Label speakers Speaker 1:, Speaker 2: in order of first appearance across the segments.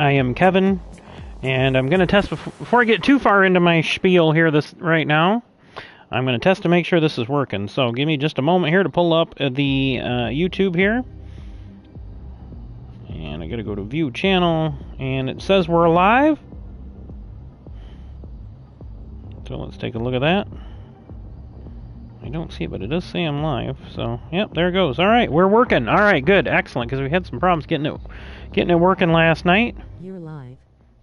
Speaker 1: I am Kevin, and I'm going to test before I get too far into my spiel here right now. I'm going to test to make sure this is working. So give me just a moment here to pull up the YouTube here. And I got to go to View Channel, and it says we're live. So let's take a look at that. I don't see it, but it does say I'm live. So, yep, there it goes. All right, we're working. All right, good, excellent, because we had some problems getting it working last night.
Speaker 2: You're live.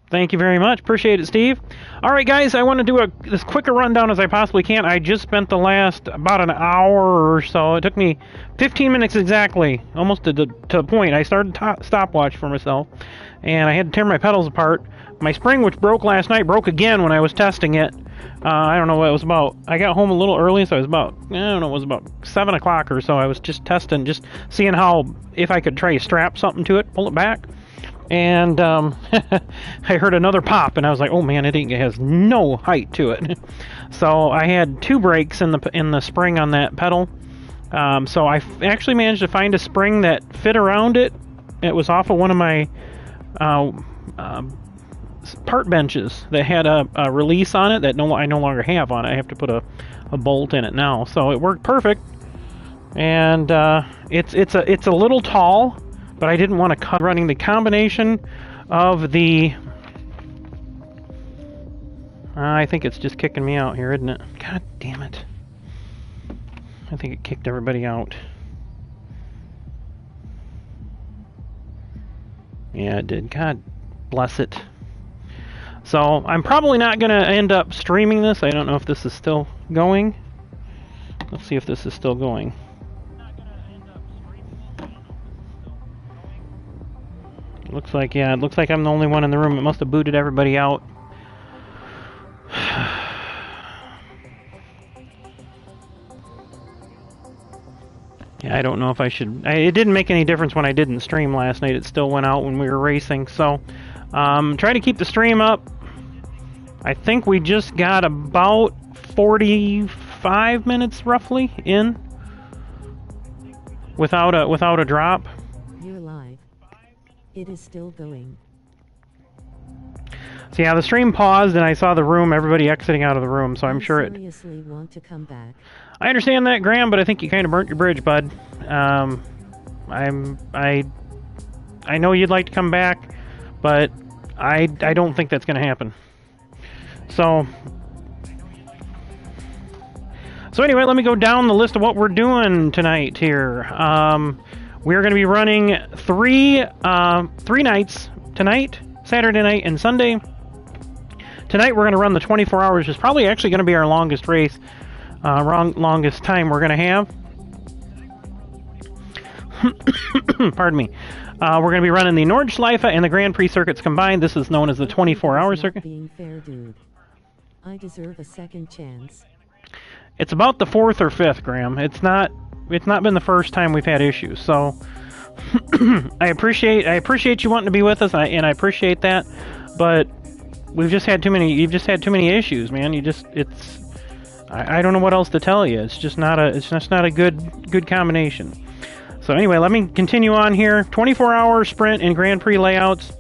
Speaker 1: Thank you very much. Appreciate it, Steve. All right, guys, I want to do as quick a rundown as I possibly can. I just spent the last about an hour or so. It took me 15 minutes exactly, almost to the point. I started stopwatch for myself, and I had to tear my pedals apart. My spring, which broke last night, broke again when I was testing it. I don't know what it was about. I got home a little early, so it was about, I don't know, it was about 7 o'clock or so. I was just testing, just seeing if I could try to strap something to it, pull it back. And I heard another pop, and I was like, oh man, it has no height to it. So I had 2 breaks in the spring on that pedal. So I actually managed to find a spring that fit around it. It was off of one of my part benches that had a release on it that I no longer have on it. I have to put a bolt in it now. So it worked perfect. And it's a little tall, but I didn't want to cut running the combination of the... I think it's just kicking me out here, isn't it? God damn it. I think it kicked everybody out. Yeah, it did. God bless it. So, I'm probably not going to end up streaming this. I don't know if this is still going. Let's see if this is still going. Looks like, yeah, it looks like I'm the only one in the room. It must have booted everybody out. Yeah, I don't know if I should... it didn't make any difference when I didn't stream last night. It still went out when we were racing. So, try to keep the stream up. I think we just got about 45 minutes roughly in without a drop.
Speaker 2: You're live. It is still going.
Speaker 1: So yeah, the stream paused and I saw the room, everybody exiting out of the room, so I'm sure it...
Speaker 2: seriously want to come back.
Speaker 1: I understand that, Graham, but I think you kind of burnt your bridge, bud. I know you'd like to come back, but I don't think that's going to happen. So anyway, let me go down the list of what we're doing tonight here. We're going to be running three nights tonight, Saturday night and Sunday. Tonight we're going to run the 24 hours, which is probably actually going to be our longest race, longest time we're going to have. Pardon me. We're going to be running the Nordschliefe and the Grand Prix circuits combined. This is known as the 24-hour circuit.
Speaker 2: Being fair, dude. I deserve a second chance.
Speaker 1: It's about the 4th or 5th, Graham. It's not been the first time we've had issues. So I appreciate you wanting to be with us, and I appreciate that. But you've just had too many issues, man. I don't know what else to tell you. It's just not a good combination. So anyway, let me continue on here. 24-hour sprint and Grand Prix layouts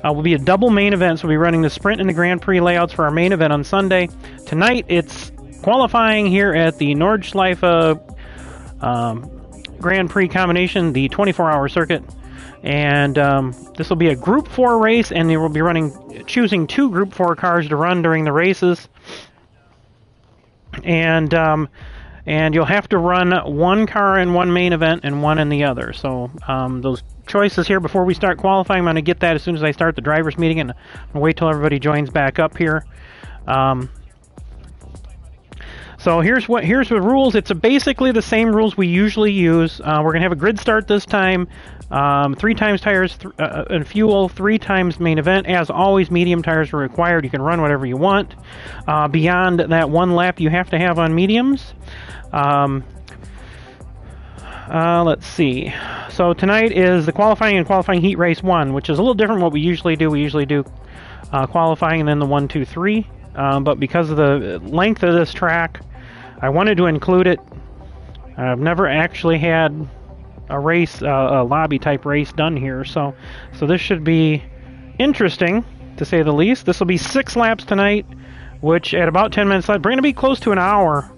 Speaker 1: will be a double main event. So we'll be running the sprint and the Grand Prix layouts for our main event on Sunday. Tonight it's qualifying here at the Nordschleife Grand Prix combination, the 24-hour circuit. And this will be a Group 4 race, and they will be choosing 2 Group 4 cars to run during the races. And you'll have to run 1 car in one main event and 1 in the other. So those choices here before we start qualifying, I'm going to get that as soon as I start the drivers meeting, and I'll wait till everybody joins back up here. So here's the rules. It's basically the same rules we usually use. We're going to have a grid start this time. 3 times tires and fuel, 3 times main event. As always, medium tires are required. You can run whatever you want. Beyond that 1 lap you have to have on mediums. Let's see. So tonight is the qualifying and qualifying heat race 1, which is a little different from what we usually do. We usually do qualifying and then the 1, 2, 3. But because of the length of this track, I wanted to include it. I've never actually had a race, a lobby type race done here, so this should be interesting, to say the least. This will be 6 laps tonight, which at about 10 minutes left, we're going to be close to an hour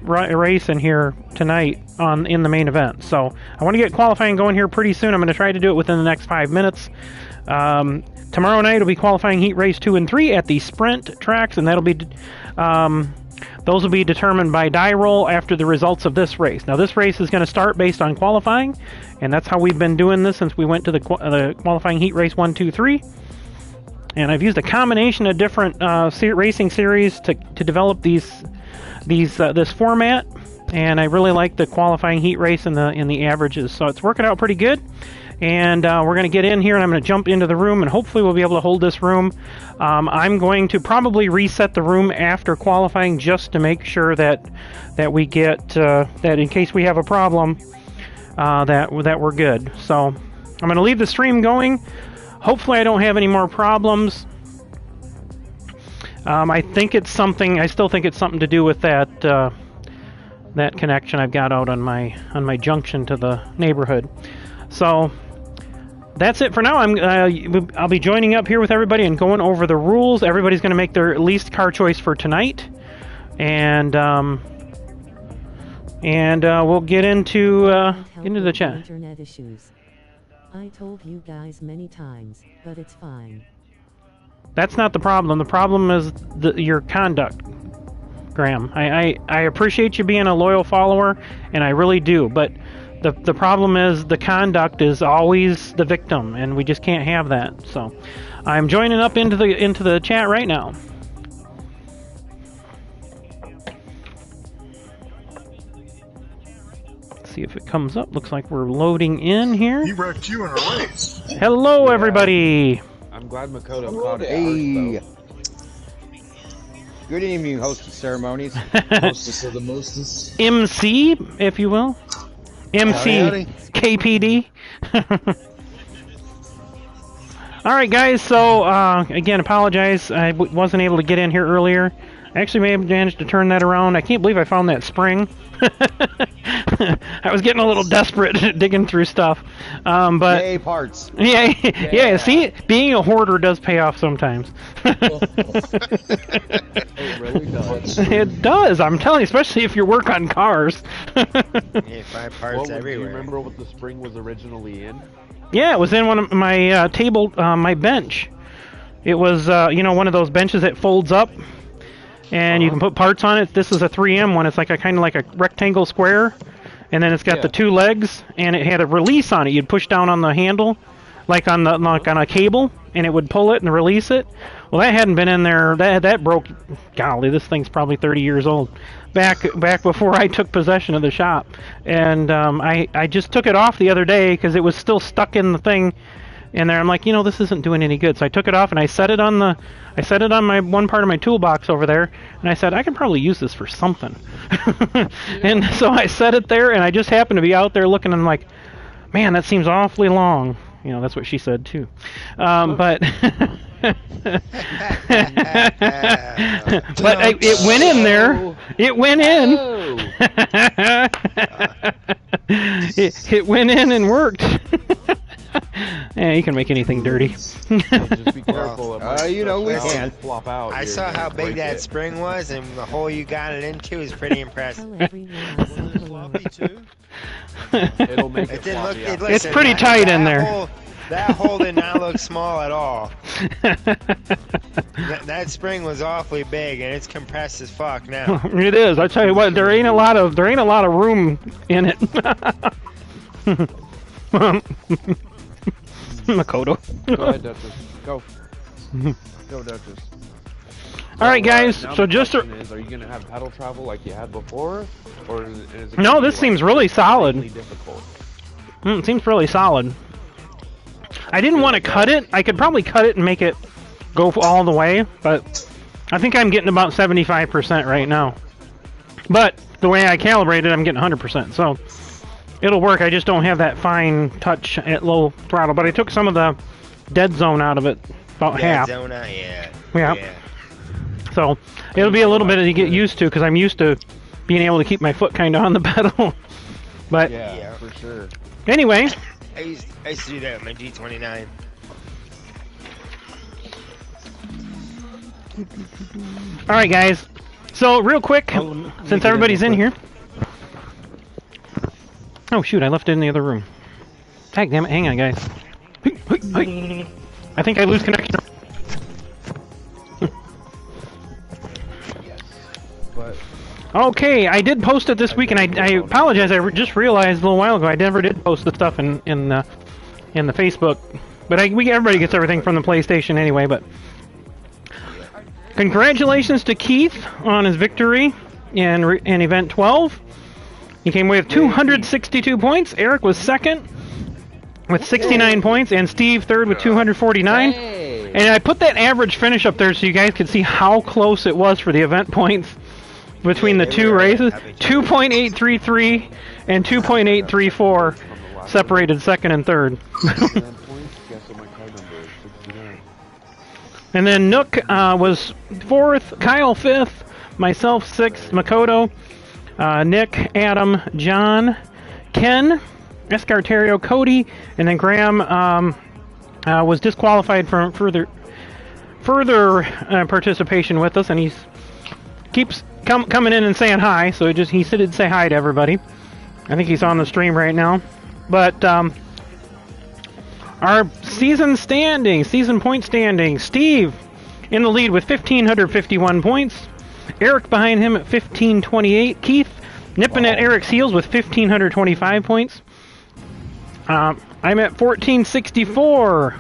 Speaker 1: race in here tonight in the main event. So I want to get qualifying going here pretty soon. I'm going to try to do it within the next 5 minutes. Tomorrow night will be qualifying heat race 2 and 3 at the sprint tracks, and that'll be those will be determined by die roll after the results of this race. Now this race is going to start based on qualifying, and that's how we've been doing this since we went to the qualifying heat race 1, 2, 3. And I've used a combination of different racing series to develop this format, and I really like the qualifying heat race and the averages. So it's working out pretty good. And we're going to get in here, and I'm going to jump into the room, and hopefully we'll be able to hold this room. I'm going to probably reset the room after qualifying just to make sure that we get that in case we have a problem that we're good. So I'm going to leave the stream going. Hopefully I don't have any more problems. I still think it's something to do with that that connection I've got out on my junction to the neighborhood. So that's it for now. I'll be joining up here with everybody and going over the rules. Everybody's going to make their least car choice for tonight, and we'll get into the chat.
Speaker 2: Internet issues. I told you guys many times, but it's fine.
Speaker 1: That's not the problem. The problem is your conduct, Graham. I appreciate you being a loyal follower, and I really do, but the problem is the conduct is always the victim, and we just can't have that. So I'm joining up into the chat right now. Let's see if it comes up. Looks like we're loading in here.
Speaker 3: He wrecked you in a race.
Speaker 1: Hello, everybody.
Speaker 4: I'm glad Makoto caught it. Hey. Good evening, host of ceremonies.
Speaker 3: Hostess of the mostest.
Speaker 1: MC, if you will. MC KPD. Alright guys, so again, apologize, I wasn't able to get in here earlier. I actually may have managed to turn that around. I can't believe I found that spring. I was getting a little desperate digging through stuff. But
Speaker 4: yay, parts.
Speaker 1: Yeah, see, being a hoarder does pay off sometimes.
Speaker 4: It really does.
Speaker 1: It does, I'm telling you, especially if you work on cars.
Speaker 5: You find parts everywhere.
Speaker 6: Do you remember what the spring was originally in?
Speaker 1: Yeah, it was in one of my my bench. It was, one of those benches that folds up, and you can put parts on it. This is a 3M one. It's like kind of like a rectangle square, and then it's got the 2 legs, and it had a release on it. You'd push down on the handle, like on a cable, and it would pull it and release it. Well, that hadn't been in there. That broke. Golly, this thing's probably 30 years old. Back before I took possession of the shop, and I just took it off the other day because it was still stuck in the thing in there. I'm like, this isn't doing any good. So I took it off and I set it on my one part of my toolbox over there, and I said I can probably use this for something. And so I set it there, and I just happened to be out there looking, and I'm like, man, that seems awfully long. That's what she said too. But but it went in there. It went in. It went in and worked. Yeah, you can make anything dirty.
Speaker 6: Just be careful.
Speaker 4: We can
Speaker 6: flop out.
Speaker 5: I saw how big that spring was, and the hole you got it into is pretty impressive.
Speaker 6: It'll make
Speaker 5: It
Speaker 6: it
Speaker 5: didn't look.
Speaker 6: floppy out.
Speaker 1: It's pretty tight in there.
Speaker 5: That hole did not look small at all. That spring was awfully big, and it's compressed as fuck now.
Speaker 1: It is. I tell you what, there ain't a lot of room in it. Makoto.
Speaker 6: Go ahead, Duchess. Go. Go, Duchess.
Speaker 1: All right, guys.
Speaker 6: Now
Speaker 1: So
Speaker 6: the
Speaker 1: just
Speaker 6: question is, are you gonna have pedal travel like you had before, or is it
Speaker 1: No,
Speaker 6: gonna
Speaker 1: this
Speaker 6: be,
Speaker 1: seems really solid.
Speaker 6: really difficult?
Speaker 1: It seems really solid. I didn't want to cut it. I could probably cut it and make it go all the way, but I think I'm getting about 75% right now. But the way I calibrated, I'm getting 100%. So it'll work. I just don't have that fine touch at low throttle. But I took some of the dead zone out of it, about half.
Speaker 5: Dead zone, yeah.
Speaker 1: Yeah. So it'll be a little bit to get used to, because I'm used to being able to keep my foot kind of on the pedal. But
Speaker 6: Yeah, for sure.
Speaker 1: anyway,
Speaker 5: I used to do that with my G29.
Speaker 1: All right, guys. So real quick, since everybody's in here. Oh shoot! I left it in the other room. Tag, damn it! Hang on, guys. I think I lose connection.
Speaker 6: But
Speaker 1: Okay, I did post it this week, and I apologize. I just realized a little while ago I never did post the stuff in the Facebook, but everybody gets everything from the PlayStation anyway. But congratulations to Keith on his victory in Event 12. He came away with 262 points. Eric was second with 69 points, and Steve third with 249.
Speaker 4: Hey.
Speaker 1: And I put that average finish up there so you guys could see how close it was for the event points between the two races. 2.833 and 2.834 separated second and third. And then Nook was fourth, Kyle fifth, myself sixth, Makoto, Nick, Adam, John, Ken, Escarterio, Cody, and then Graham was disqualified from further participation with us, and he keeps coming in and saying hi. So he said he'd say hi to everybody. I think he's on the stream right now. But our season point standing, Steve in the lead with 1,551 points. Eric behind him at 1,528. Keith nipping at Eric's heels with 1,525 points. I'm at 1,464.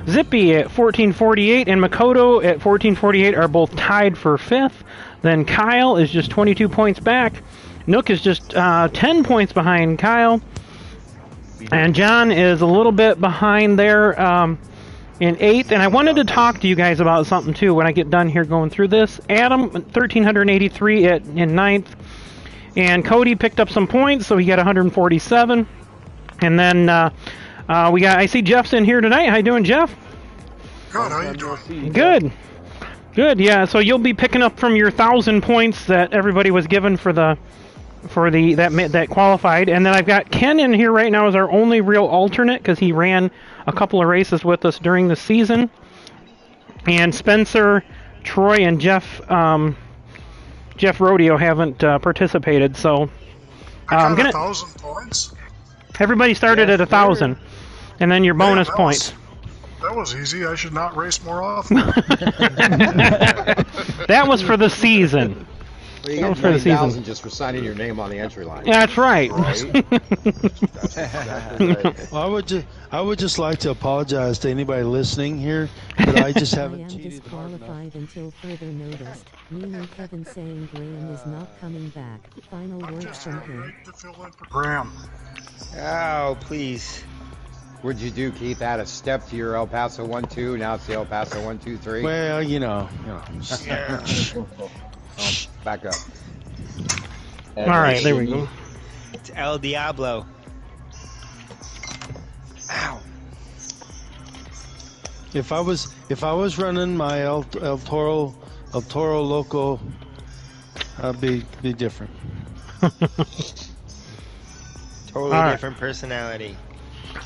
Speaker 1: Zippy at 1,448 and Makoto at 1,448 are both tied for fifth. Then Kyle is just 22 points back. Nook is just 10 points behind Kyle. And John is a little bit behind there in eighth. And I wanted to talk to you guys about something too when I get done here going through this. Adam, 1,383 in ninth. And Cody picked up some points, so he got 147. And then I see Jeff's in here tonight. How you doing, Jeff?
Speaker 3: Good, how you doing?
Speaker 1: Good. Good, yeah. So you'll be picking up from your 1,000 points that everybody was given for that qualified. And then I've got Ken in here right now as our only real alternate because he ran a couple of races with us during the season. And Spencer, Troy, and Jeff Rodeo haven't participated. So
Speaker 3: I got 1,000 points.
Speaker 1: Everybody started at 1,000, and then your bonus points.
Speaker 3: That was easy. I should not race more often.
Speaker 1: That was for the season.
Speaker 4: Well, you get 20,000 just for signing your name on the entry line.
Speaker 1: Yeah, that's right.
Speaker 7: Well, I would just like to apologize to anybody listening here, but I just haven't
Speaker 2: I am
Speaker 7: cheated hard enough.
Speaker 2: disqualified until further notice. Meaning Kevin saying Graham is not coming back. Final words from him.
Speaker 3: To fill in for Graham.
Speaker 5: Oh, please.
Speaker 4: What'd you do, Keith? Add a step to your El Paso 1-2. Now it's the El Paso 1-2-3.
Speaker 7: Well, you know.
Speaker 4: Oh, back up.
Speaker 1: All right, there we go.
Speaker 5: It's El Diablo. Ow.
Speaker 7: If I was running my El Toro Loco, I'd be different.
Speaker 5: Totally
Speaker 1: All right.
Speaker 5: different personality.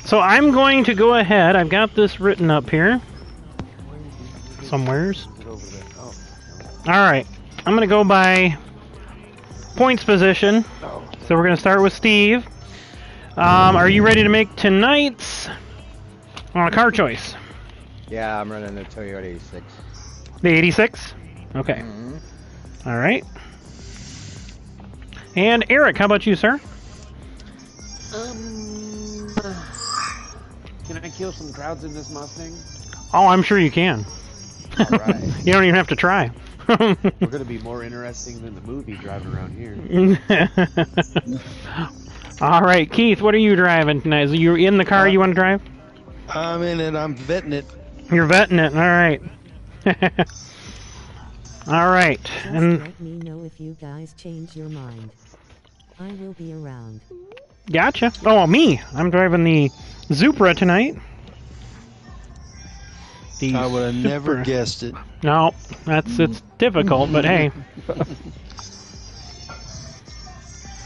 Speaker 1: So I'm going to go ahead. I've got this written up here somewheres. All right, I'm going to go by points position. So we're going to start with Steve. Are you ready to make tonight's car choice?
Speaker 4: Yeah, I'm running the Toyota 86.
Speaker 1: The 86? Okay.
Speaker 4: Mm-hmm.
Speaker 1: All right. And Eric, how about you, sir?
Speaker 6: Can I kill some crowds in this Mustang?
Speaker 1: Oh, I'm sure you can.
Speaker 4: All right.
Speaker 1: You don't even have to try.
Speaker 6: We're gonna be more interesting than the movie driving around here.
Speaker 1: All right, Keith, what are you driving tonight? Are you in the car you want to drive?
Speaker 7: I'm in it. I'm vetting it.
Speaker 1: You're vetting it. All right. All right.
Speaker 2: Just
Speaker 1: And
Speaker 2: let me know if you guys change your mind. I will be around.
Speaker 1: gotcha. Oh, me. I'm driving the Supra tonight. The
Speaker 7: I would have never
Speaker 1: Supra.
Speaker 7: guessed it.
Speaker 1: No, it's difficult, but hey.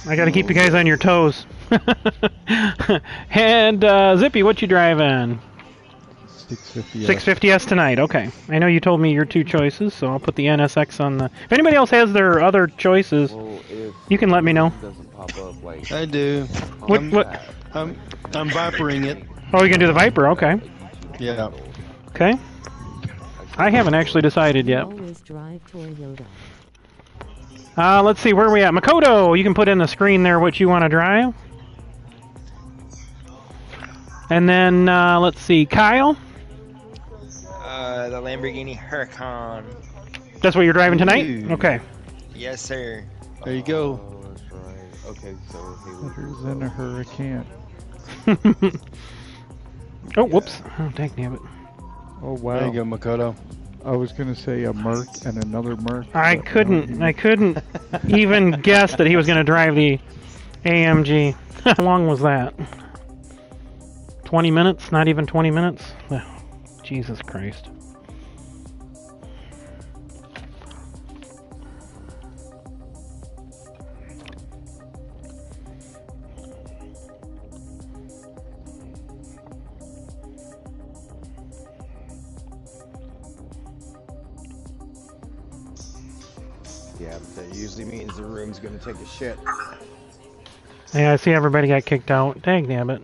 Speaker 1: I got to keep you guys on your toes. And Zippy, what you driving?
Speaker 8: 650S.
Speaker 1: 650S tonight. Okay. I know you told me your 2 choices, so I'll put the NSX on the. If anybody else has their other choices,
Speaker 6: Well, if
Speaker 1: you can let me know.
Speaker 6: it doesn't pop up, like,
Speaker 7: I do.
Speaker 1: What?
Speaker 7: I'm vipering it.
Speaker 1: Oh, you're gonna do the Viper? Okay.
Speaker 7: Yeah.
Speaker 1: Okay. I haven't actually decided yet.
Speaker 2: Always drive Toyota.
Speaker 1: Let's see, where are we at? Makoto, you can put in the screen there what you want to drive. And then, let's see, Kyle.
Speaker 5: The Lamborghini Huracan.
Speaker 1: That's what you're driving tonight?
Speaker 7: Ooh.
Speaker 1: Okay.
Speaker 5: Yes, sir.
Speaker 7: There you go.
Speaker 6: oh, that's right. Okay, so
Speaker 8: Who's in a hurricane?
Speaker 1: Oh, whoops. Oh, dang it.
Speaker 8: Oh wow.
Speaker 7: There you go, Makoto.
Speaker 8: I was gonna say a Merc and another Merc.
Speaker 1: I
Speaker 8: but
Speaker 1: couldn't
Speaker 8: no,
Speaker 1: even guess that he was going to drive the AMG. How long was that? 20 minutes? Not even 20 minutes? Oh, Jesus Christ.
Speaker 4: Yeah, but that usually means the room's gonna take a shit.
Speaker 1: Yeah, I see everybody got kicked out. Dang damn it.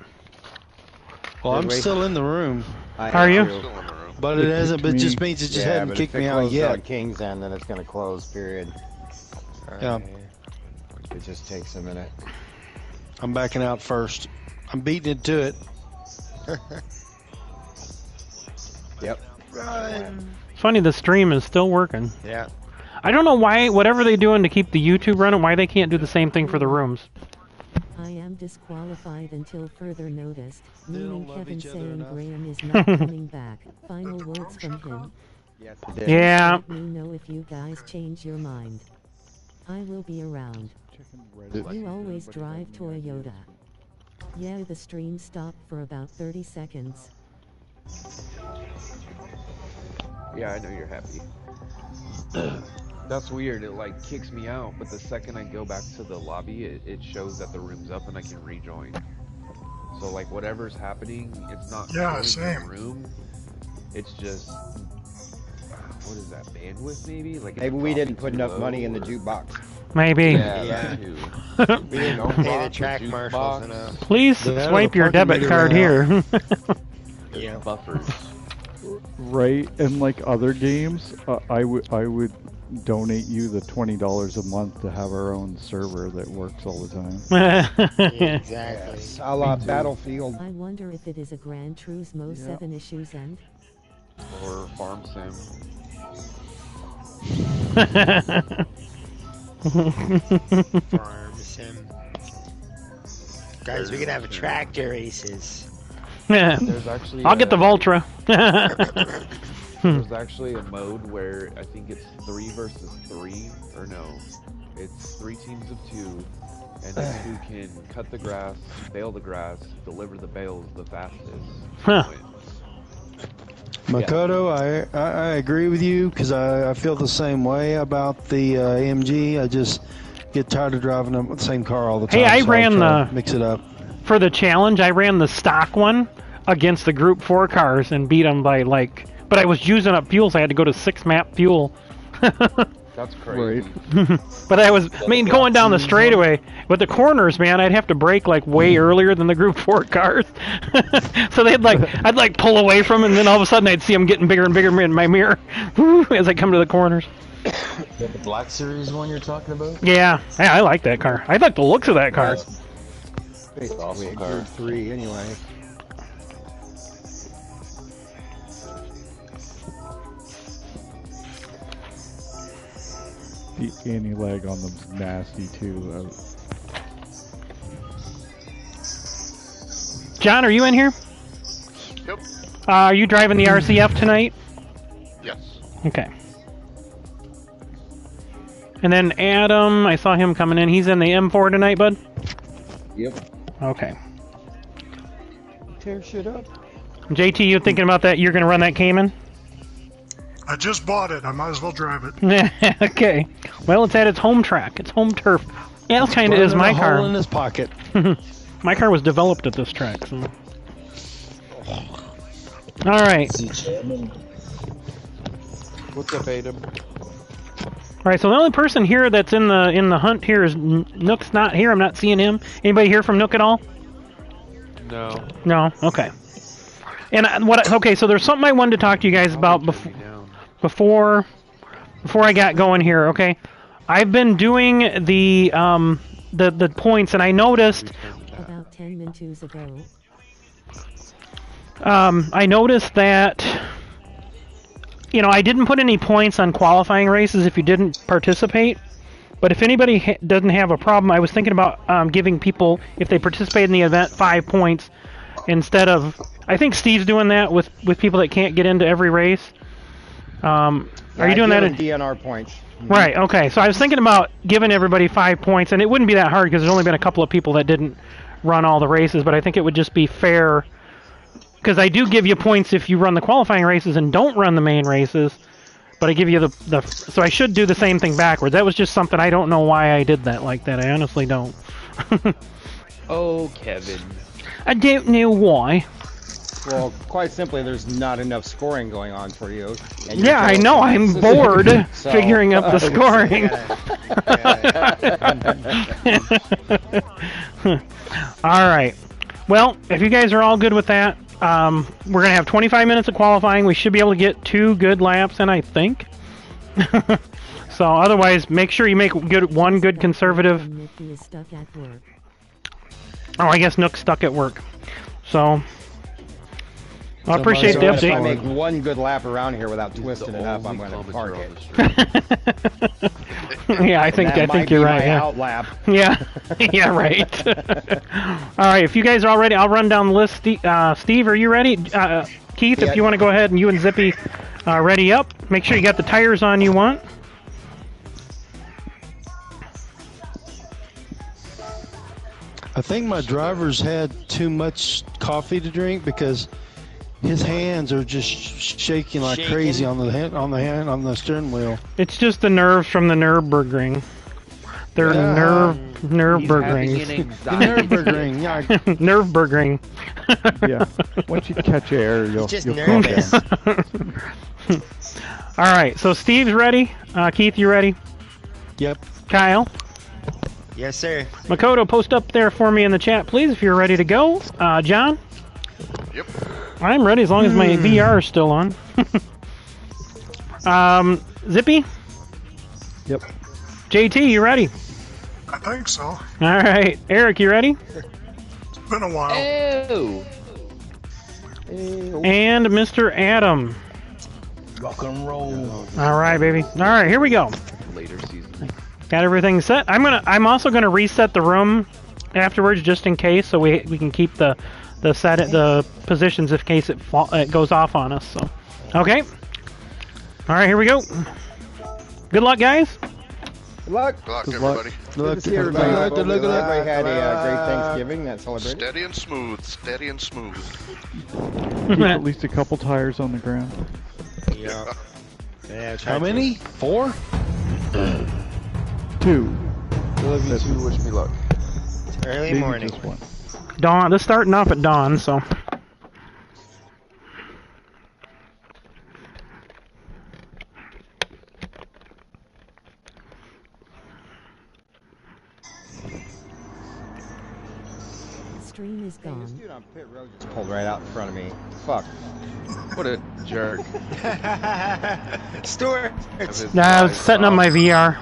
Speaker 7: Well, I'm
Speaker 4: Wait.
Speaker 7: still in the room,
Speaker 1: Are you?
Speaker 7: but it hasn't. But it just means it just
Speaker 4: Yeah,
Speaker 7: hadn't
Speaker 4: but
Speaker 7: kicked
Speaker 4: if it
Speaker 7: me out
Speaker 4: closes
Speaker 7: yet.
Speaker 4: on King's End, then it's gonna close. Period.
Speaker 7: Yeah.
Speaker 4: It just takes a minute.
Speaker 7: I'm backing out first. I'm beating it to it.
Speaker 4: Yep.
Speaker 1: It's funny, the stream is still working.
Speaker 5: Yeah.
Speaker 1: I don't know why, whatever they're doing to keep the YouTube running, why they can't do the same thing for the rooms.
Speaker 2: I am disqualified until further notice,
Speaker 7: They don't
Speaker 2: meaning
Speaker 7: love
Speaker 2: Kevin
Speaker 7: each other
Speaker 2: saying
Speaker 7: enough.
Speaker 2: Graham is not coming back. Final words from him.
Speaker 4: Yes, it did.
Speaker 1: Yeah.
Speaker 2: Let me know if you guys change your mind. I will be around. You always drive Toyota. Yeah, the stream stopped for about 30 seconds.
Speaker 6: yeah, I know you're happy. That's weird. It like kicks me out, but the second I go back to the lobby, it shows that the room's up and I can rejoin. So like whatever's happening, it's not
Speaker 3: Yeah,
Speaker 6: showing
Speaker 3: same.
Speaker 6: the room. It's just what is that, bandwidth maybe? Like
Speaker 4: Maybe
Speaker 6: it's
Speaker 4: we didn't
Speaker 6: dropping
Speaker 4: put
Speaker 6: too
Speaker 4: enough
Speaker 6: low,
Speaker 4: money in the
Speaker 6: or-
Speaker 4: jukebox.
Speaker 1: Maybe.
Speaker 6: Yeah,
Speaker 5: Yeah.
Speaker 6: that too.
Speaker 5: We didn't
Speaker 6: Don't
Speaker 5: pay the
Speaker 6: rock
Speaker 5: track
Speaker 6: the
Speaker 5: marshals
Speaker 6: jukebox.
Speaker 5: enough.
Speaker 1: Please
Speaker 7: They had
Speaker 1: swipe
Speaker 7: a
Speaker 1: your
Speaker 7: parking
Speaker 1: debit
Speaker 7: meter
Speaker 1: card
Speaker 7: ran
Speaker 1: here.
Speaker 5: Yeah.
Speaker 6: Buffers.
Speaker 8: Right, and like other games, I would donate you the $20 a month to have our own server that works all the time.
Speaker 5: Yeah, exactly.
Speaker 4: Yes, a la Battlefield.
Speaker 2: I wonder if it is a Gran Turismo 7 issues and
Speaker 6: Or Farm Sim.
Speaker 5: Farm sim. Guys, we can have tractor races.
Speaker 6: There's actually
Speaker 1: I'll get the Voltra.
Speaker 6: There's actually a mode where I think it's 3 versus 3, or no, it's 3 teams of 2, and then who can cut the grass, bale the grass, deliver the bales the fastest
Speaker 1: Huh.
Speaker 6: wins.
Speaker 7: Makoto, I agree with you because I feel the same way about the AMG. I just get tired of driving the same car all the time.
Speaker 1: Hey, I
Speaker 7: so
Speaker 1: ran
Speaker 7: try to
Speaker 1: the-
Speaker 7: mix it up.
Speaker 1: For the challenge, I ran the stock one against the Group 4 cars and beat them by like... But I was using up fuel, so I had to go to 6-map fuel.
Speaker 6: That's crazy.
Speaker 1: But I was, going down the straightaway with the corners, man, I'd have to brake like way earlier than the Group 4 cars. So I'd like pull away from them, and then all of a sudden I'd see them getting bigger and bigger in my mirror as I come to the corners.
Speaker 9: The Black Series one you're talking about?
Speaker 1: Yeah, I like that car. I like the looks of that car.
Speaker 9: It's
Speaker 4: We
Speaker 9: awesome
Speaker 4: had
Speaker 9: car.
Speaker 4: Group 3 anyway.
Speaker 8: The anti-lag on them's nasty too.
Speaker 1: John, are you in here?
Speaker 10: Yep.
Speaker 1: Are you driving the RCF tonight?
Speaker 10: Yes.
Speaker 1: Okay. And then Adam, I saw him coming in. He's in the M4 tonight, bud?
Speaker 9: Yep.
Speaker 1: Okay.
Speaker 4: Tear shit up.
Speaker 1: JT, you thinking about that? You're going to run that Cayman?
Speaker 3: I just bought it. I might as well drive it.
Speaker 1: Okay. Well, it's at its home track. It's home turf. Yeah, that kind of is my
Speaker 7: A hole
Speaker 1: car.
Speaker 7: in his pocket.
Speaker 1: My car was developed at this track, so. All right.
Speaker 6: What's up, Adam?
Speaker 1: All right. So the only person here that's in the hunt here is Nook's not here. I'm not seeing him. Anybody hear from Nook at all?
Speaker 6: No.
Speaker 1: No. Okay. And okay. So there's something I wanted to talk to you guys about before I got going here. Okay. I've been doing the points, and I noticed
Speaker 2: about 10 minutes ago.
Speaker 1: I noticed that, you know, I didn't put any points on qualifying races if you didn't participate. But if anybody doesn't have a problem, I was thinking about giving people, if they participate in the event, 5 points instead of. I think Steve's doing that with people that can't get into every race. Are you doing that in
Speaker 4: DNR points?
Speaker 1: Right, okay. So I was thinking about giving everybody 5 points, and it wouldn't be that hard because there's only been a couple of people that didn't run all the races, but I think it would just be fair because I do give you points if you run the qualifying races and don't run the main races, but I give you the so I should do the same thing backwards. That was just something I don't know why I did that like that. I honestly don't.
Speaker 6: Oh, Kevin.
Speaker 1: I don't know why.
Speaker 4: Well, quite simply, there's not enough scoring going on for you.
Speaker 1: Yeah, I know. I'm bored figuring up the scoring. All right. Well, if you guys are all good with that, we're going to have 25 minutes of qualifying. We should be able to get 2 good laps in, I think. So otherwise, make sure you make one good conservative. Oh, I guess Nook's stuck at work. So I appreciate the update.
Speaker 4: If I make one good lap around here without twisting it up, I'm going to park it.
Speaker 1: Yeah, I think you're right. Yeah.
Speaker 4: Out lap.
Speaker 1: Yeah, yeah, right. All right, if you guys are all ready, I'll run down the list. Steve, are you ready? Keith, if you want to go ahead, and you and Zippy ready up. Make sure you got the tires on you want.
Speaker 7: I think my driver's had too much coffee to drink because his hands are just shaking like crazy on the steering wheel.
Speaker 1: It's just the nerves from the Nürburgring. They're Nürburgring.
Speaker 7: Nürburgring, yeah.
Speaker 1: Nürburgring.
Speaker 8: Yeah. Once you catch air, you'll
Speaker 5: Just
Speaker 8: calm
Speaker 5: nervous.
Speaker 8: down.
Speaker 1: All right, so Steve's ready. Keith, you ready?
Speaker 7: Yep.
Speaker 1: Kyle?
Speaker 5: Yes, sir.
Speaker 1: Makoto, post up there for me in the chat, please, if you're ready to go. John?
Speaker 10: Yep.
Speaker 1: I'm ready as long as my VR is still on. Zippy?
Speaker 8: Yep.
Speaker 1: JT, you ready?
Speaker 3: I think so.
Speaker 1: All right. Eric, you ready?
Speaker 3: It's been a while.
Speaker 6: Oh.
Speaker 1: And Mr. Adam.
Speaker 9: Rock and roll.
Speaker 1: All right, baby. All right, here we go.
Speaker 6: Later season.
Speaker 1: Got everything set. I'm also gonna reset the room afterwards just in case, so we can keep the positions in case it goes off on us. So, okay. All right, here we go. Good luck, guys.
Speaker 4: Good luck.
Speaker 10: Good luck,
Speaker 8: Good
Speaker 10: everybody.
Speaker 4: Good to see everybody. Hope everybody had a great Thanksgiving that celebrated.
Speaker 10: Steady and smooth. Steady and smooth.
Speaker 8: Keep at least a couple tires on the ground.
Speaker 5: Yeah. Yeah.
Speaker 7: How many? 4?
Speaker 8: 2.
Speaker 6: Love you too. Wish me luck.
Speaker 5: Early
Speaker 8: Maybe
Speaker 5: morning.
Speaker 8: just 1.
Speaker 1: Dawn. This starting off at dawn, so.
Speaker 2: Stream is
Speaker 4: This
Speaker 2: gone.
Speaker 4: dude on pit road just pulled right out in front of me. Fuck.
Speaker 6: What a jerk.
Speaker 5: Stuart.
Speaker 1: I was setting up my VR.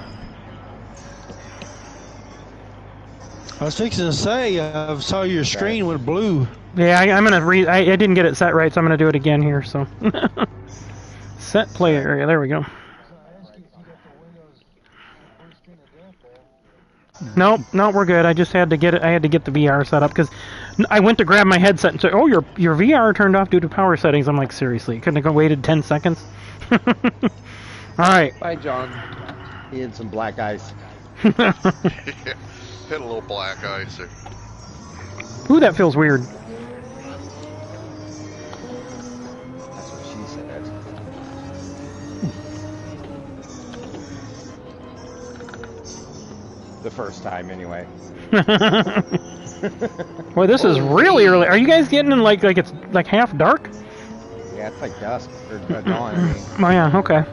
Speaker 7: I was fixing to say, I saw your screen went blue.
Speaker 1: Yeah, I'm gonna I didn't get it set right, so I'm gonna do it again here. So, set play area. There we go. Nope, we're good. I just had to get it. I had to get the VR set up because I went to grab my headset and say, "Oh, your VR turned off due to power settings." I'm like, seriously, couldn't have waited 10 seconds. All right.
Speaker 6: Bye, John.
Speaker 4: He had some black ice.
Speaker 10: Hit a little black ice there.
Speaker 1: Ooh, that feels weird.
Speaker 4: That's what she said. The first time, anyway.
Speaker 1: Boy, this is really early. Are you guys getting in like it's like half dark?
Speaker 4: it's like dusk or dawn. I mean.
Speaker 1: Oh yeah, okay.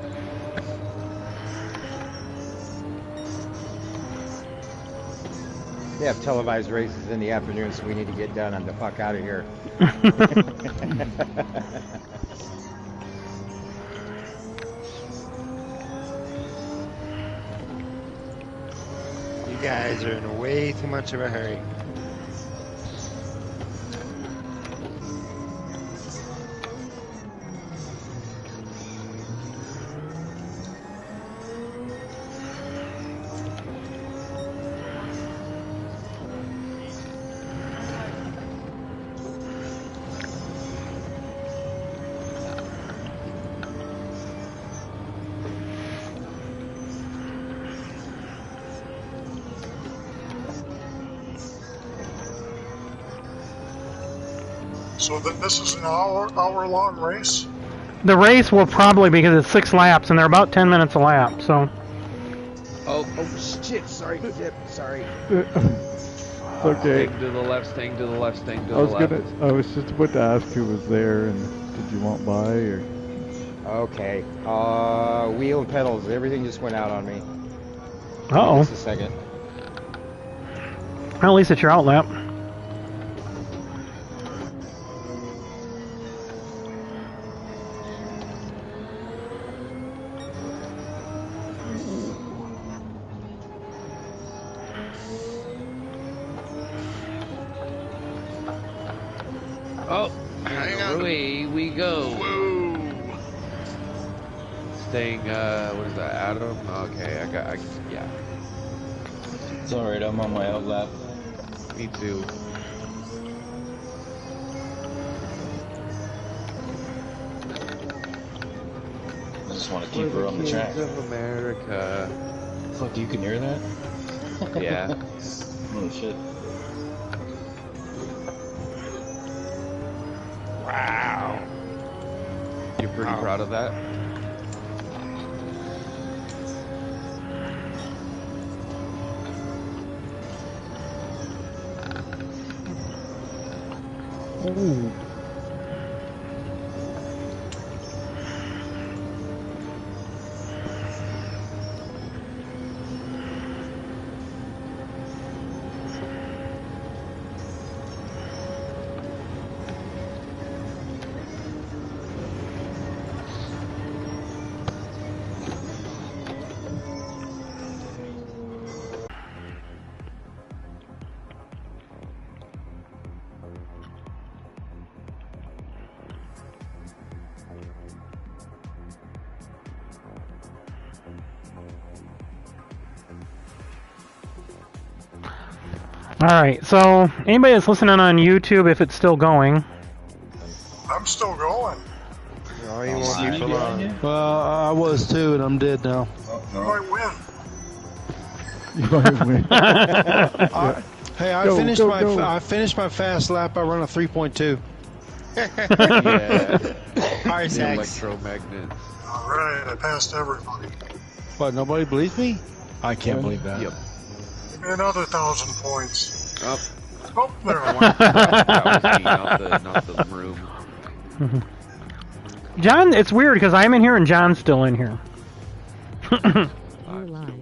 Speaker 4: They have televised races in the afternoon, so we need to get done and the fuck out of here.
Speaker 5: You guys are in way too much of a hurry.
Speaker 3: So this is an hour-long race?
Speaker 1: The race will probably, because it's 6 laps, and they're about 10 minutes a lap, so...
Speaker 6: Oh shit, sorry, Zip, sorry.
Speaker 8: Okay.
Speaker 6: Staying to the left, staying to the left, staying to the left.
Speaker 8: I was just about to ask who was there, and did you want by, or...
Speaker 4: Okay. Wheel and pedals, everything just went out on me.
Speaker 1: Uh-oh.
Speaker 4: Just a second.
Speaker 1: Well, at least it's your out lap.
Speaker 6: Oh, away we go.
Speaker 10: Whoa.
Speaker 6: Staying, what is that, Adam? Okay, yeah.
Speaker 9: It's alright, I'm on my out lap.
Speaker 6: Me too.
Speaker 9: I just want to keep her on the track.
Speaker 6: Of America.
Speaker 9: Fuck, you can hear that?
Speaker 6: Yeah.
Speaker 9: Oh shit.
Speaker 6: Wow. You're pretty proud of that?
Speaker 8: Ooh.
Speaker 1: Alright, so anybody that's listening on YouTube, if it's still going.
Speaker 3: I'm still going.
Speaker 5: Oh, you won't be for long.
Speaker 7: Well, I was too, and I'm dead now.
Speaker 3: You might win.
Speaker 8: You might win.
Speaker 7: Hey, I finished my fast lap. I run a 3.2.
Speaker 6: Yeah.
Speaker 5: Ours,
Speaker 6: The
Speaker 5: HECS.
Speaker 6: electromagnet.
Speaker 3: All right, I passed everybody.
Speaker 7: What? Nobody believes me? I can't believe that.
Speaker 6: Yep.
Speaker 3: Give me another 1,000 points.
Speaker 6: Up.
Speaker 3: Oh, there I went.
Speaker 6: That was me, not the room.
Speaker 1: John, it's weird because I'm in here and John's still in here.
Speaker 2: You're live.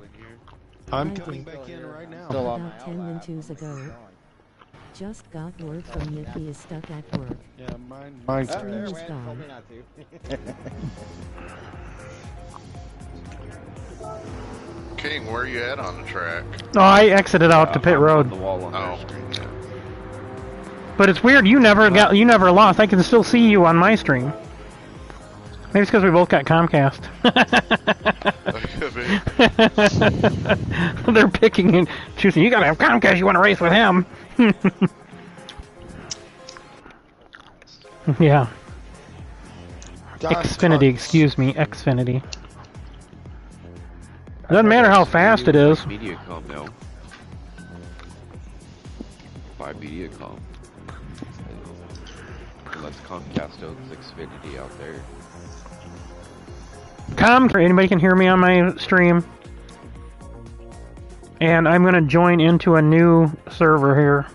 Speaker 7: I'm coming back in right now.
Speaker 2: About 10 minutes ago. Just got word from Nicky is stuck at work.
Speaker 7: Yeah, mine's
Speaker 2: Stream is gone.
Speaker 10: King, where are you at on the track?
Speaker 1: Oh, I exited out to pit road.
Speaker 6: The wall on
Speaker 10: Oh.
Speaker 6: their screen, yeah.
Speaker 1: But it's weird, you never lost. I can still see you on my stream. Maybe it's because we both got Comcast. They're picking and choosing. You gotta have Comcast, you wanna race with him. Yeah. Xfinity, excuse me, Xfinity. Doesn't matter how fast it is.
Speaker 6: Mediacom now. By Mediacom. Unless Comcast owns Xfinity out there.
Speaker 1: Anybody can hear me on my stream. And I'm gonna join into a new server here.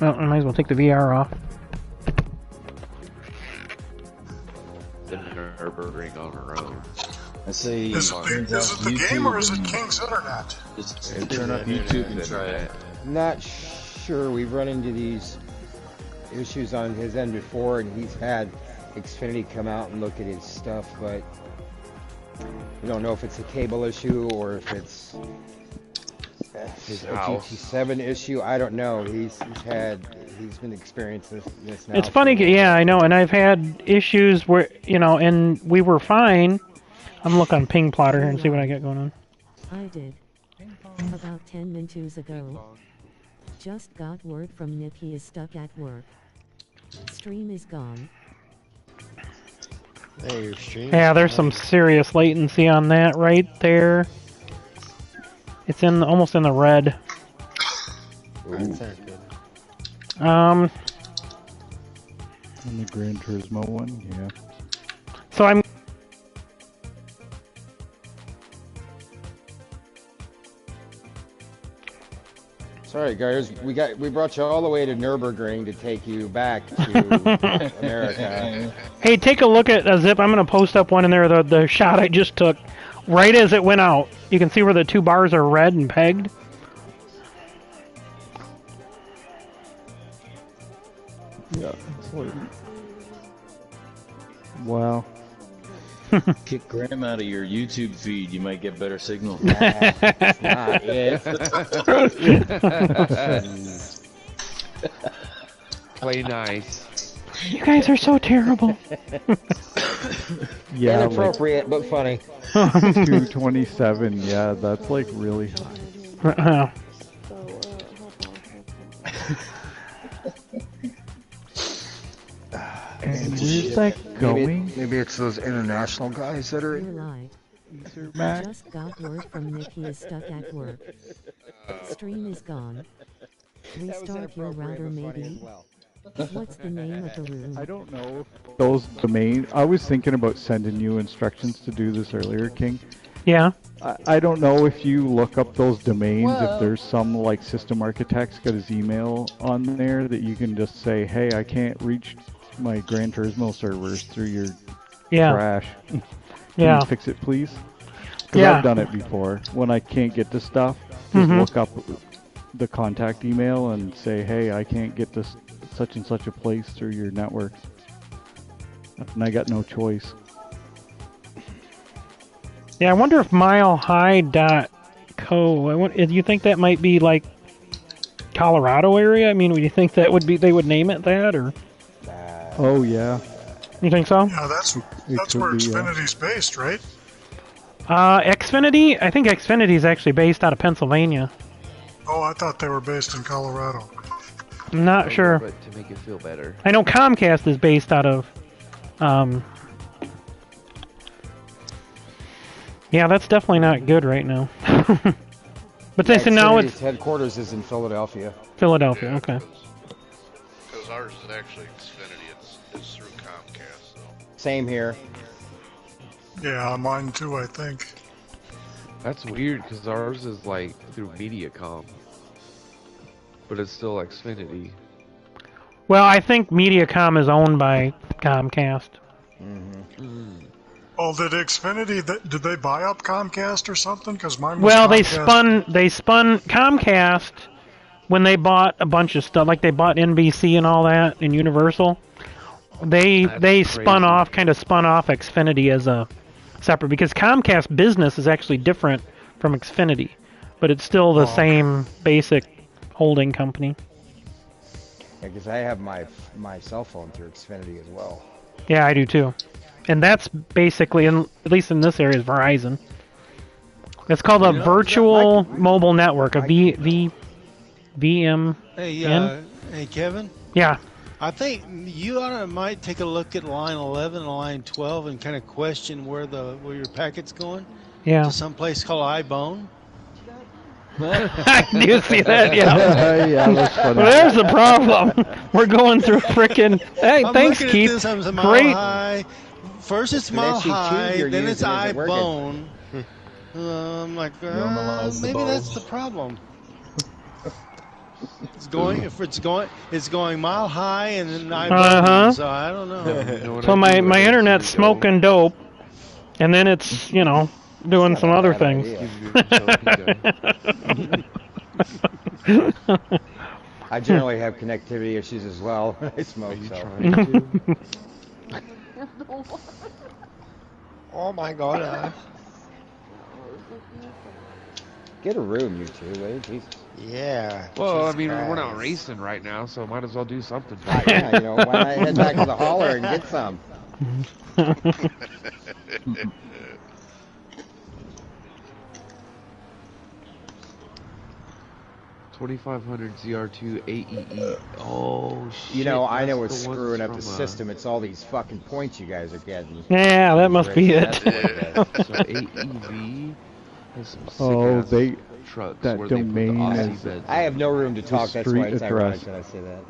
Speaker 1: Well, I might as well take the VR off.
Speaker 6: The Nürburgring on her own.
Speaker 9: I say,
Speaker 3: Is it the game or is it King's Internet?
Speaker 9: Just turn up YouTube and try it.
Speaker 4: Not sure. We've run into these issues on his end before, and he's had Xfinity come out and look at his stuff, but we don't know if it's a cable issue or if it's a GT7 issue. I don't know. He's been experiencing this now.
Speaker 1: It's funny, yeah, I know, and I've had issues where, you know, and we were fine. I'm looking on Ping Plotter here and see what I got going on.
Speaker 2: I did. About 10 minutes ago. Just got word from Nip he is stuck at work. Stream is gone.
Speaker 7: Hey, your stream.
Speaker 1: Yeah, there's some serious latency on that right there. It's in almost in the red.
Speaker 7: That's not good.
Speaker 8: On the Gran Turismo one, yeah.
Speaker 1: So I'm.
Speaker 4: Sorry, guys. We brought you all the way to Nürburgring to take you back to America.
Speaker 1: Hey, take a look at Zip. I'm going to post up one in there. The shot I just took, right as it went out. You can see where the two bars are red and pegged.
Speaker 8: Yeah. It's like, wow.
Speaker 9: Kick Graham out of your YouTube feed, you might get better signal.
Speaker 4: That's not it.
Speaker 6: Play nice.
Speaker 1: You guys are so terrible.
Speaker 8: Yeah,
Speaker 4: inappropriate, but funny.
Speaker 8: 227, yeah, that's like really high. And where's that going?
Speaker 3: Maybe it's those international guys that are.
Speaker 2: You're live.
Speaker 8: Mac?
Speaker 2: Just got word from Nick he is stuck at work. Stream is gone. Restart your router maybe. What's the name of the room?
Speaker 8: I don't know. Those domain. I was thinking about sending you instructions to do this earlier, King.
Speaker 1: Yeah.
Speaker 8: I don't know if you look up those domains, if there's some like system architect's got his email on there that you can just say, hey, I can't reach my Gran Turismo servers through your trash. Can you fix it, please? Because I've done it before. When I can't get to stuff, just look up the contact email and say, hey, I can't get to such and such a place through your network. And I got no choice.
Speaker 1: Yeah, I wonder if milehigh.co. Do you think that might be like Colorado area? I mean, would you think that would be they would name it that or?
Speaker 8: Oh yeah.
Speaker 1: You think so?
Speaker 3: Yeah, that's where Xfinity's based, right?
Speaker 1: Xfinity? I think Xfinity is actually based out of Pennsylvania.
Speaker 3: Oh, I thought they were based in Colorado.
Speaker 1: I'm not sure.
Speaker 6: But to make it feel better.
Speaker 1: I know Comcast is based out of. Yeah, that's definitely not good right now. But they said now it's
Speaker 4: headquarters is in Philadelphia.
Speaker 1: Philadelphia, okay.
Speaker 10: Because ours is actually Xfinity. It's through Comcast, though.
Speaker 4: Same here.
Speaker 3: Yeah, mine too, I think.
Speaker 6: That's weird because ours is like through Mediacom, but it's still Xfinity.
Speaker 1: Well, I think Mediacom is owned by Comcast.
Speaker 3: Oh, did Xfinity? Did they buy up Comcast or something? Because mine was
Speaker 1: Well,
Speaker 3: Comcast.
Speaker 1: they spun Comcast when they bought a bunch of stuff, like they bought NBC and all that, and Universal. They spun off Xfinity as a separate, because Comcast Business is actually different from Xfinity, but it's still the same basic holding company.
Speaker 4: Yeah, because I have my cell phone through Xfinity as well.
Speaker 1: Yeah, I do too. And that's basically, at least in this area, is Verizon. It's called a virtual mobile network, a VMN.
Speaker 7: Hey, Kevin?
Speaker 1: Yeah.
Speaker 7: I think you might take a look at line 11 and line 12 and kind of question where your packet's going.
Speaker 1: Yeah.
Speaker 7: To some place called iBone.
Speaker 1: I do see that, yeah.
Speaker 8: Yeah, that's funny.
Speaker 1: Well, there's the problem. We're going through frickin'. Hey, thanks, Keith. Great.
Speaker 7: High. First it's Mile High, then it's iBone. I'm like, maybe that's the problem. It's going mile high and then 9 buttons, so I don't know.
Speaker 1: So my internet's smoking dope, and then it's doing some other things.
Speaker 4: I generally have connectivity issues as well. I smoke.
Speaker 5: Oh my god.
Speaker 4: Get a room, you two, eh? Jesus.
Speaker 5: Yeah.
Speaker 6: Well, I mean, we're not racing right now, so might as well do something.
Speaker 4: Yeah, why not head back to the hauler and get some?
Speaker 6: 2500 ZR2 AEE. Oh shit!
Speaker 4: I know what's screwing up the system. It's all these fucking points you guys are getting.
Speaker 1: Yeah, that must be it.
Speaker 6: So AEV has some sick trucks
Speaker 8: that
Speaker 6: where
Speaker 8: domain
Speaker 6: they put
Speaker 8: is.
Speaker 6: the
Speaker 4: I have no room to talk. That's why it's ironic that I say that.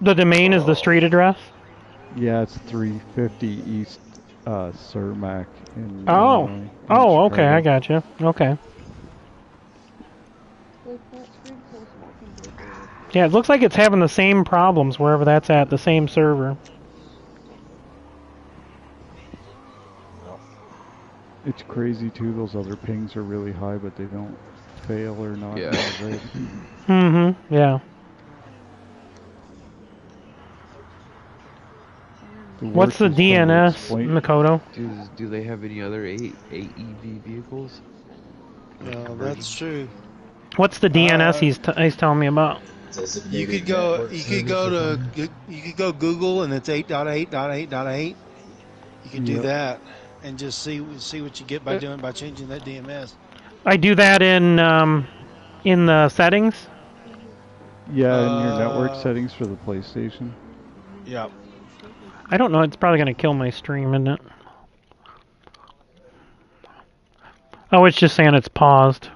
Speaker 1: The domain is the street address.
Speaker 8: Yeah, it's 350 East Cermak. In
Speaker 1: okay, I got you. Okay. Yeah, it looks like it's having the same problems wherever that's at, the same server.
Speaker 8: It's crazy too, those other pings are really high, but they don't fail or not.
Speaker 6: Yeah.
Speaker 1: Yeah. What's the DNS, Makoto?
Speaker 6: Do they have any other AEV vehicles?
Speaker 7: No, that's true.
Speaker 1: What's the DNS he's telling me about?
Speaker 7: You could go Google and it's 8.8.8.8. You could do that and just see what you get by changing that DMS.
Speaker 1: I do that in the settings.
Speaker 8: Yeah, in your network settings for the PlayStation.
Speaker 7: Yeah.
Speaker 1: I don't know. It's probably going to kill my stream, isn't it? Oh, it's just saying it's paused.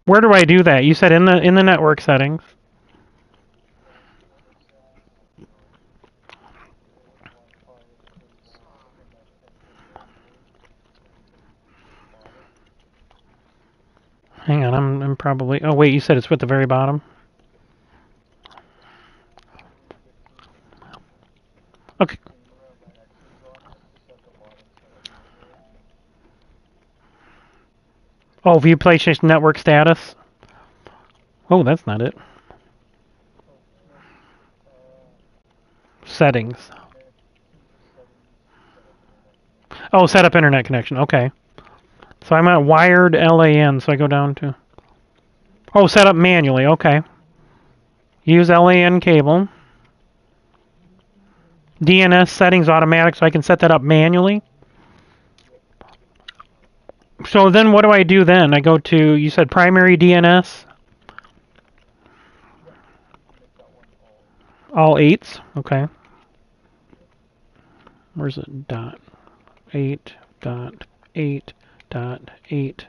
Speaker 1: Where do I do that? You said in the network settings. Hang on, I'm probably... Oh, wait, you said it's at the very bottom? Okay. Oh, view PlayStation Network status? Oh, that's not it. Settings. Oh, set up internet connection. Okay. So I'm at wired LAN, so I go down to... Oh, set up manually. Okay. Use LAN cable. DNS settings automatic, so I can set that up manually. So then what do I do then? I go to, you said primary DNS? All 8s. Okay. Where's it? Dot 8.8.8.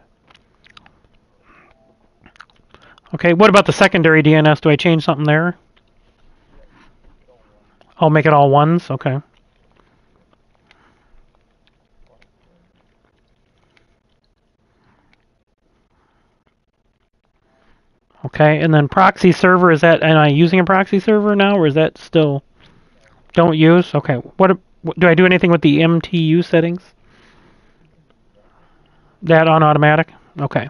Speaker 1: Okay, what about the secondary DNS? Do I change something there? I'll make it all 1s? Okay. Okay, and then proxy server, is that, am I using a proxy server now, or is that still don't use? Okay, what do I do anything with the MTU settings? That on automatic? Okay.